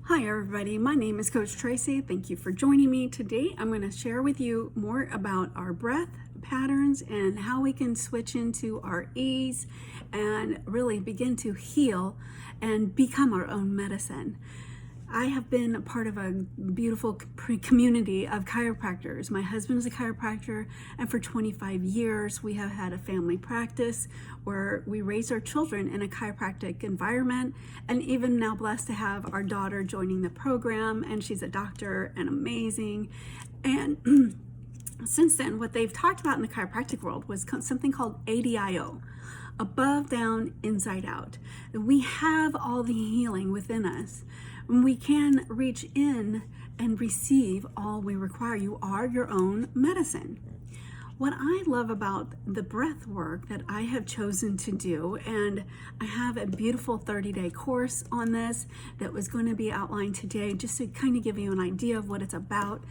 Hi everybody, my name is Coach Tracy. Thank you for joining me. Today I'm going to share with you more about our breath patterns and how we can switch into our ease and really begin to heal and become our own medicine. I have been a part of a beautiful community of chiropractors. My husband is a chiropractor, and for 25 years we have had a family practice where we raise our children in a chiropractic environment, and even now blessed to have our daughter joining the program, and she's a doctor and amazing. And since then, what they've talked about in the chiropractic world was something called ADIO, above, down, inside out. We have all the healing within us. We can reach in and receive all we require. You are your own medicine. What I love about the breath work that I have chosen to do, and I have a beautiful 30-day course on this that was going to be outlined today, just to kind of give you an idea of what it's about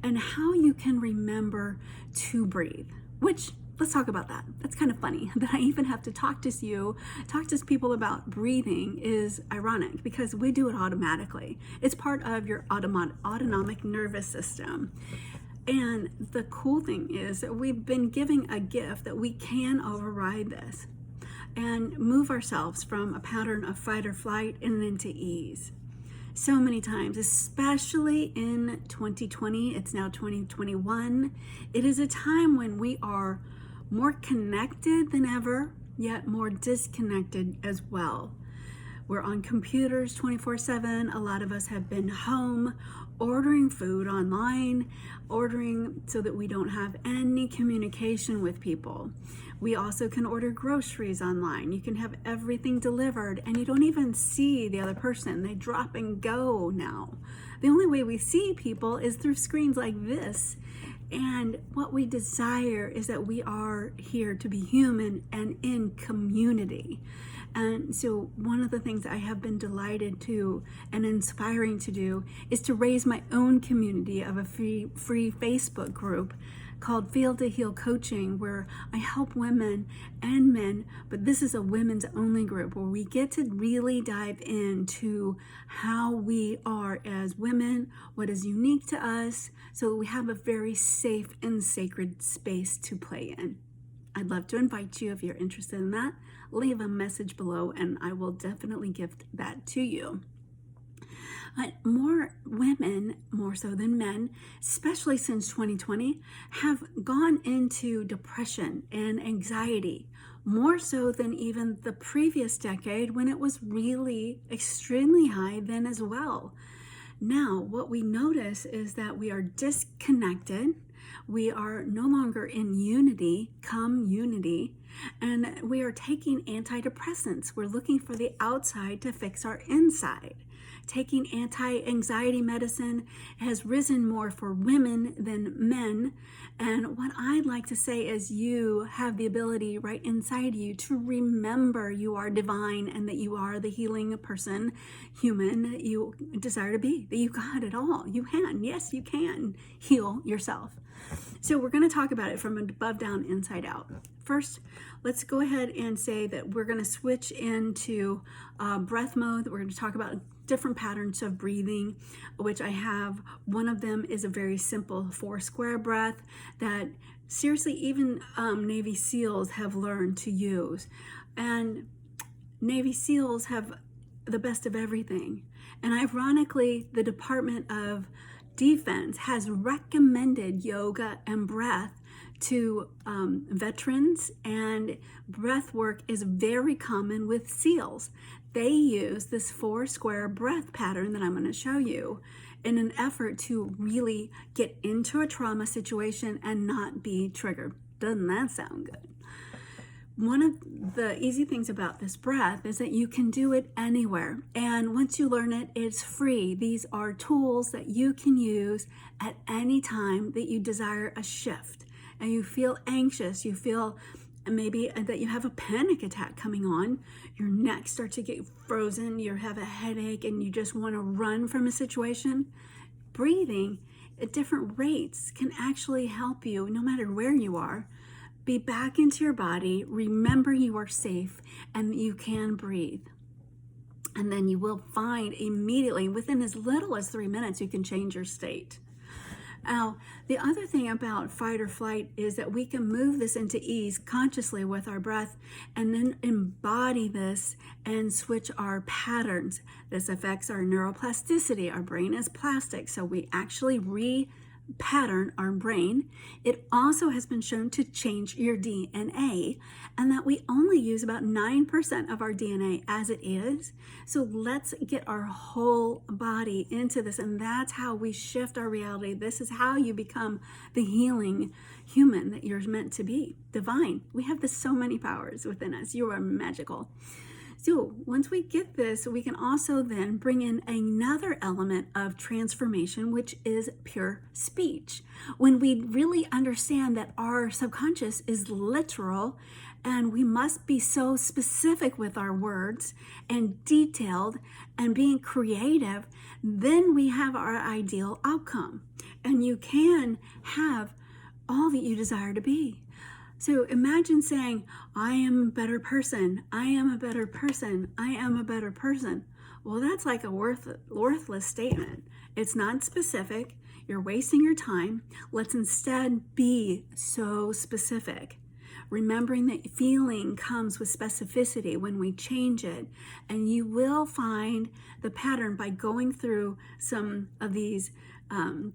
and how you can remember to breathe, which let's talk about that. That's kind of funny that I even have to talk to people about breathing is ironic because we do it automatically. It's part of your autonomic nervous system. And the cool thing is that we've been giving a gift that we can override this and move ourselves from a pattern of fight or flight and into ease. So many times, especially in 2020, it's now 2021, it is a time when we are more connected than ever, yet more disconnected as well. We're on computers 24/7. A lot of us have been home, ordering food online, ordering so that we don't have any communication with people. We also can order groceries online. You can have everything delivered and you don't even see the other person. They drop and go now. The only way we see people is through screens like this. And what we desire is that we are here to be human and in community. And so one of the things I have been delighted to and inspiring to do is to raise my own community of a free Facebook group called Feel to Heal Coaching, where I help women and men, but this is a women's only group where we get to really dive into how we are as women, what is unique to us, so we have a very safe and sacred space to play in. I'd love to invite you if you're interested in that. Leave a message below and I will definitely gift that to you. More women, more so than men, especially since 2020, have gone into depression and anxiety, more so than even the previous decade when it was really extremely high then as well. Now, what we notice is that we are disconnected. We are no longer in unity, and we are taking antidepressants. We're looking for the outside to fix our inside. Taking anti-anxiety medicine has risen more for women than men. And what I'd like to say is you have the ability right inside you to remember you are divine and that you are the healing person, human you desire to be, that you got it all. You can, yes, you can heal yourself. So we're going to talk about it from above, down, inside out. First, let's go ahead and say that we're going to switch into breath mode. We're going to talk about different patterns of breathing, which I have. One of them is a very simple 4-square breath that seriously even Navy SEALs have learned to use. And Navy SEALs have the best of everything. And ironically, the Department of Defense has recommended yoga and breath to veterans, and breath work is very common with SEALs. They use this 4-square breath pattern that I'm going to show you in an effort to really get into a trauma situation and not be triggered. Doesn't that sound good? One of the easy things about this breath is that you can do it anywhere. And once you learn it, it's free. These are tools that you can use at any time that you desire a shift and you feel anxious, you feel maybe that you have a panic attack coming on, your neck starts to get frozen, you have a headache and you just want to run from a situation. Breathing at different rates can actually help you, no matter where you are, be back into your body, remember you are safe and you can breathe. And then you will find immediately, within as little as 3 minutes, you can change your state. Now, the other thing about fight or flight is that we can move this into ease consciously with our breath and then embody this and switch our patterns. This affects our neuroplasticity. Our brain is plastic, so we actually repattern our brain. It also has been shown to change your DNA, and that we only use about 9% of our DNA as it is. So let's get our whole body into this, and that's how we shift our reality. This is how you become the healing human that you're meant to be, divine. We have so many powers within us. You are magical. So once we get this, we can also then bring in another element of transformation, which is pure speech. When we really understand that our subconscious is literal, and we must be so specific with our words and detailed and being creative, then we have our ideal outcome. And you can have all that you desire to be. So imagine saying, I am a better person, I am a better person, I am a better person. Well, that's like a worthless statement. It's not specific. You're wasting your time. Let's instead be so specific. Remembering that feeling comes with specificity when we change it. And you will find the pattern by going through some of these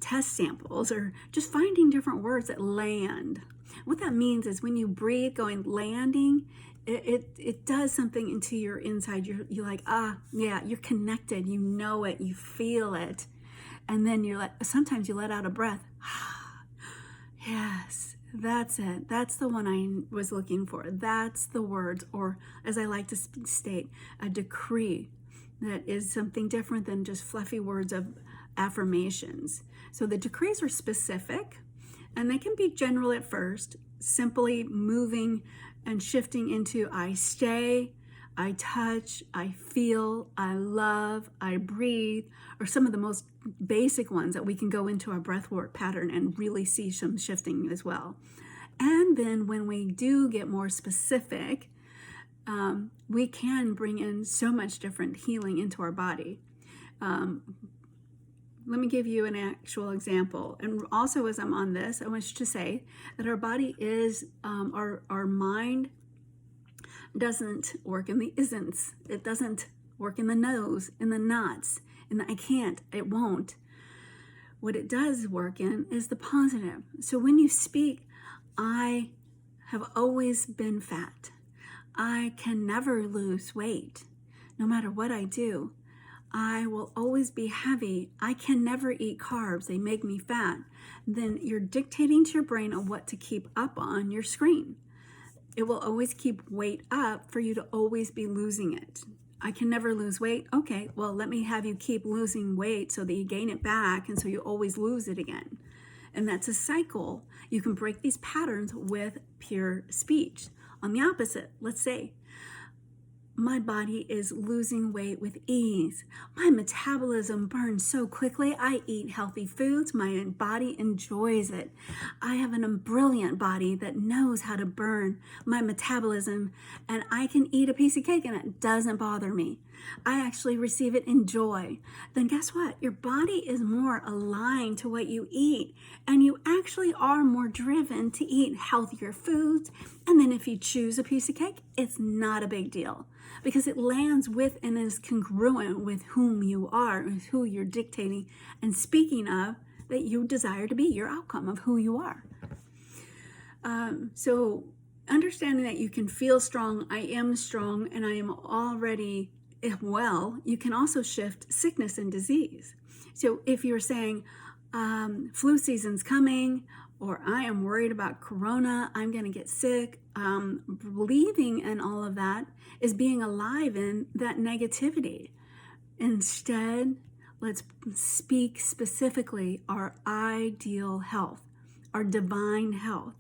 test samples or just finding different words that land. What that means is when you breathe, going landing, it does something into your inside. You're like, yeah, you're connected. You know it. You feel it. And then sometimes you let out a breath. Yes, that's it. That's the one I was looking for. That's the words, or as I like to state, a decree that is something different than just fluffy words of affirmations. So the decrees are specific, and they can be general at first, simply moving and shifting into I stay, I touch, I feel, I love, I breathe, or some of the most basic ones that we can go into our breathwork pattern and really see some shifting as well. And then when we do get more specific, we can bring in so much different healing into our body. Let me give you an actual example. And also, as I'm on this, I want to say that our body is, our mind doesn't work in the isn'ts. It doesn't work in the no's, in the nots, in the I can't, it won't. What it does work in is the positive. So when you speak, I have always been fat. I can never lose weight, no matter what I do. I will always be heavy. I can never eat carbs. They make me fat. Then you're dictating to your brain on what to keep up on your screen. It will always keep weight up for you to always be losing it. I can never lose weight. Okay, well, let me have you keep losing weight so that you gain it back and so you always lose it again. And that's a cycle. You can break these patterns with pure speech. On the opposite, let's say, my body is losing weight with ease. My metabolism burns so quickly. I eat healthy foods. My body enjoys it. I have a brilliant body that knows how to burn my metabolism, and I can eat a piece of cake and it doesn't bother me. I actually receive it in joy. Then guess what? Your body is more aligned to what you eat, and you actually are more driven to eat healthier foods. And then if you choose a piece of cake, it's not a big deal, because it lands with and is congruent with whom you are, with who you're dictating and speaking of, that you desire to be, your outcome of who you are. So understanding that you can feel strong, I am strong, and I am already well, you can also shift sickness and disease. So if you're saying flu season's coming, or I am worried about corona, I'm going to get sick, believing in all of that is being alive in that negativity. Instead, let's speak specifically our ideal health, our divine health.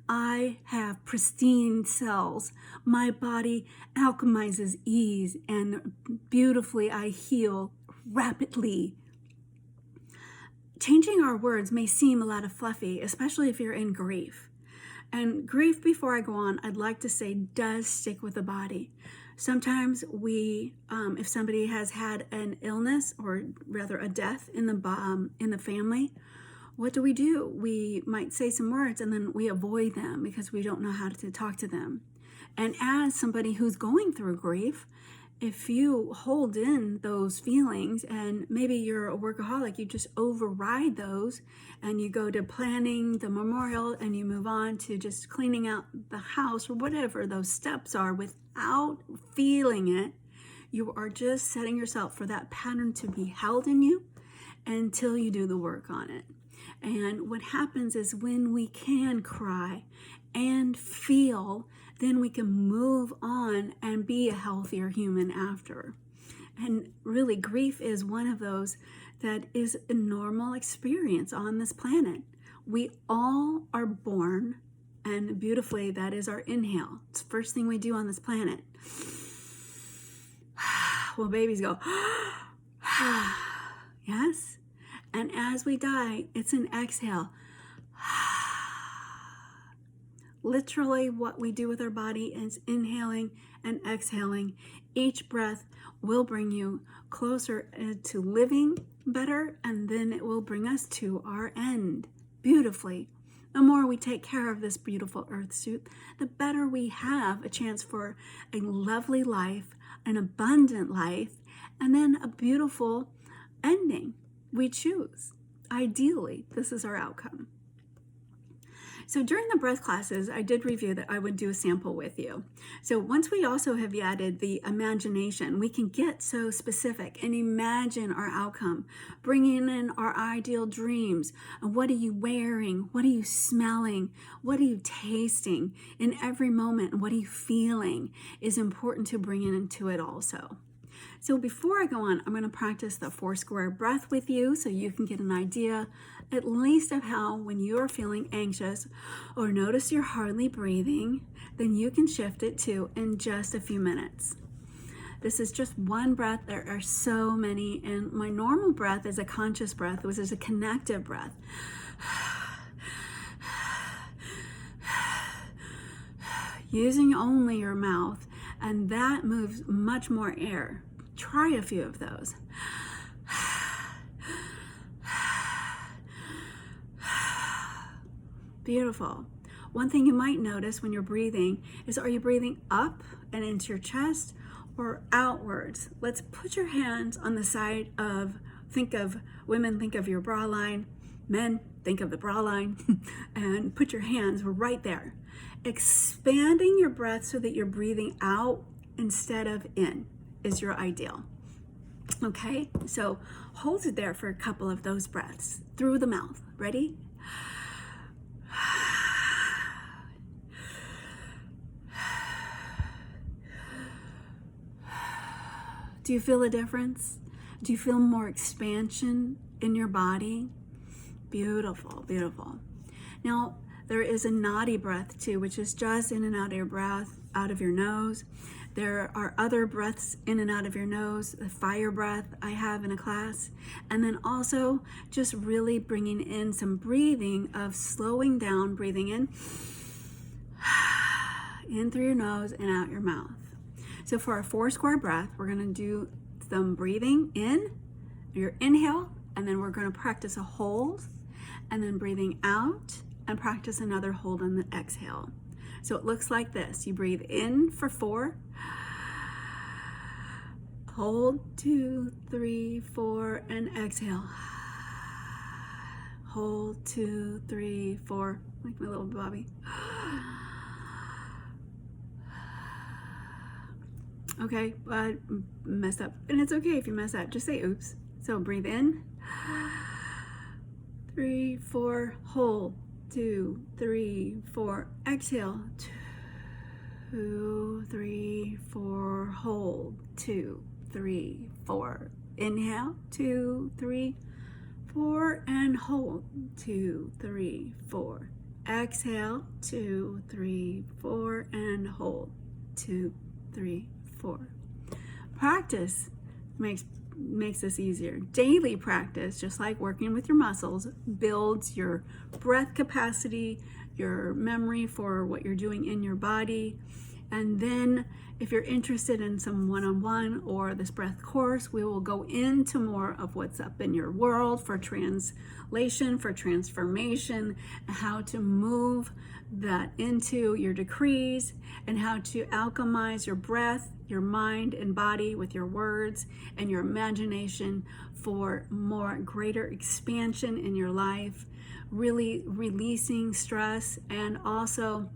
I have pristine cells. My body alchemizes ease, and beautifully I heal rapidly. Changing our words may seem a lot of fluffy, especially if you're in grief. And grief, before I go on, I'd like to say, does stick with the body. Sometimes we, if somebody has had an illness or rather a death in the family, what do? We might say some words and then we avoid them because we don't know how to talk to them. And as somebody who's going through grief, if you hold in those feelings and maybe you're a workaholic, you just override those and you go to planning the memorial and you move on to just cleaning out the house or whatever those steps are without feeling it, you are just setting yourself for that pattern to be held in you until you do the work on it. And what happens is when we can cry and feel, then we can move on and be a healthier human after. And really, grief is one of those that is a normal experience on this planet. We all are born, and beautifully, that is our inhale. It's the first thing we do on this planet. Well, babies go, yes? And as we die, it's an exhale. Literally, what we do with our body is inhaling and exhaling. Each breath will bring you closer to living better, and then it will bring us to our end beautifully. The more we take care of this beautiful earth suit, the better we have a chance for a lovely life, an abundant life, and then a beautiful ending we choose. Ideally, this is our outcome. So during the breath classes, I did review that I would do a sample with you. So once we also have added the imagination, we can get so specific and imagine our outcome, bringing in our ideal dreams. What are you wearing? What are you smelling? What are you tasting? In every moment, what are you feeling is important to bring into it also. So before I go on, I'm going to practice the 4 square breath with you so you can get an idea at least of how when you're feeling anxious or notice you're hardly breathing, then you can shift it to in just a few minutes. This is just one breath. There are so many, and my normal breath is a conscious breath, which is a connective breath. Using only your mouth, and that moves much more air. Try a few of those. Beautiful. One thing you might notice when you're breathing is, are you breathing up and into your chest or outwards? Let's put your hands on the side of, women, think of your bra line. Men, think of the bra line. And put your hands right there. Expanding your breath so that you're breathing out instead of in is your ideal. Okay, so hold it there for a couple of those breaths through the mouth. Ready? Do you feel a difference? Do you feel more expansion in your body? Beautiful, beautiful. Now, there is a naughty breath too, which is just in and out of your breath, out of your nose. There are other breaths in and out of your nose, the fire breath I have in a class. And then also just really bringing in some breathing of slowing down, breathing in through your nose and out your mouth. So for our 4 square breath, we're going to do some breathing in, your inhale, and then we're going to practice a hold, and then breathing out and practice another hold on the exhale. So it looks like this. You breathe in for 4, hold 2, 3, 4, and exhale. Hold 2, 3, 4, like my little Bobby. Okay, I messed up. And it's okay if you mess up. Just say oops. So breathe in. 3, 4, hold. 2, 3, 4, exhale. 2, 3, 4, hold. 2, 3, 4. Inhale. 2, 3, 4, and hold. 2, 3, 4. Exhale. 2, 3, 4, and hold. 2, 3, 4. Practice makes this easier. Daily practice, just like working with your muscles, builds your breath capacity, your memory for what you're doing in your body, And then if you're interested in some one-on-one or this breath course, we will go into more of what's up in your world for translation, for transformation, how to move that into your decrees, and how to alchemize your breath, your mind and body with your words and your imagination for more greater expansion in your life, really releasing stress and also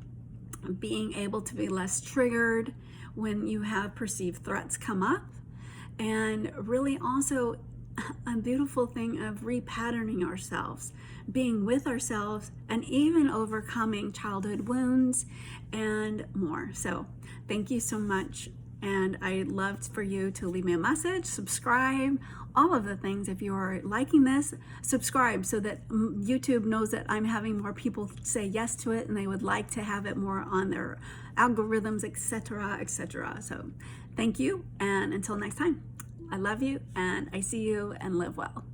being able to be less triggered when you have perceived threats come up, and really also a beautiful thing of repatterning ourselves, being with ourselves, and even overcoming childhood wounds and more. So thank you so much, and I'd love for you to leave me a message, subscribe, all of the things. If you are liking this, subscribe so that YouTube knows that I'm having more people say yes to it and they would like to have it more on their algorithms, etc., etc. So thank you, and until next time, I love you and I see you, and live well.